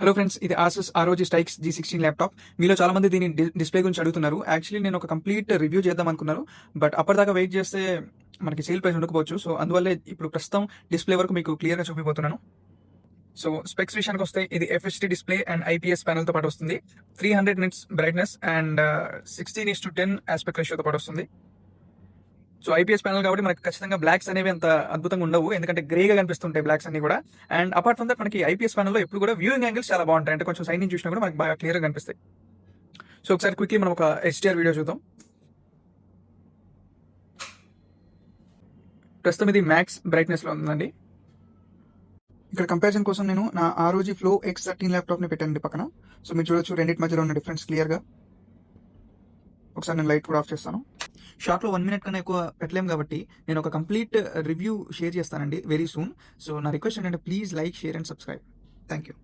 Hello friends, ఇది Asus ROG strikes G16 laptop. మీలో చాలా మంది దీని డిస్ప్లే గురించి అడుగుతున్నారు. యాక్చువల్లీ నేను ఒక కంప్లీట్ రివ్యూ చేద్దాం అనుకున్నాను. బట్ అప్పటిదాకా వెయిట్ చేస్తే మనకి సేల్ ప్రైస్ ఉండకపోవచ్చు. సో అందువల్లే ఇప్పుడు ప్రస్తుతం డిస్ప్లే వరకు మీకు క్లియర్గా చూపిపోతున్నాను. సో స్పెక్స్ విషయానికి వస్తే ఇది FHD డిస్ప్లే అండ్ IPS ప్యానల్తో పాటు వస్తుంది. 300 నిట్స్ బ్రైట్నెస్ అండ్ 16:10 ఆస్పెక్ట్ రేషియోతో పాటు వస్తుంది. సో IPS ప్యానల్ కాబట్టి మనకి ఖచ్చితంగా బ్లాక్స్ అనేవి అంత అద్భుతంగా ఉండవు, ఎందుకంటే గ్రేగా కనిపిస్తుంటాయి బ్లాక్స్ అన్ని కూడా. అండ్ అపార్ట్ ఫ్రమ్ దట్ మనకి IPS ప్యానల్లో ఎప్పుడు కూడా వ్యూయింగ్ యాంగిల్స్ చాలా బాగుంటాయి, అంటే కొంచెం సైడ్ నుంచి చూసినా కూడా మనకి బాగా క్లియర్గా కనిపిస్తాయి. సో ఒకసారి క్విక్లీ మనం ఒక HDR వీడియో చూద్దాం. ప్రస్తుతం ఇది మ్యాక్స్ బ్రైట్నెస్లో ఉందండి. ఇక్కడ కంపారిజన్ కోసం నేను నా ROG Flow X13 ల్యాప్టాప్ని పెట్టానండి పక్కన. సో మీరు చూడొచ్చు రెండింటి మధ్యలో ఉన్న డిఫరెన్స్ క్లియర్గా. ఒకసారి నేను లైట్ కూడా ఆఫ్ చేస్తాను. షార్ట్లో 1 మినిట్ కన్నా ఎక్కువ పెట్టలేము కాబట్టి నేను ఒక కంప్లీట్ రివ్యూ షేర్ చేస్తానండి వెరీ సూన్. సో నా రిక్వెస్ట్ ఏంటంటే please like, share and subscribe. Thank you.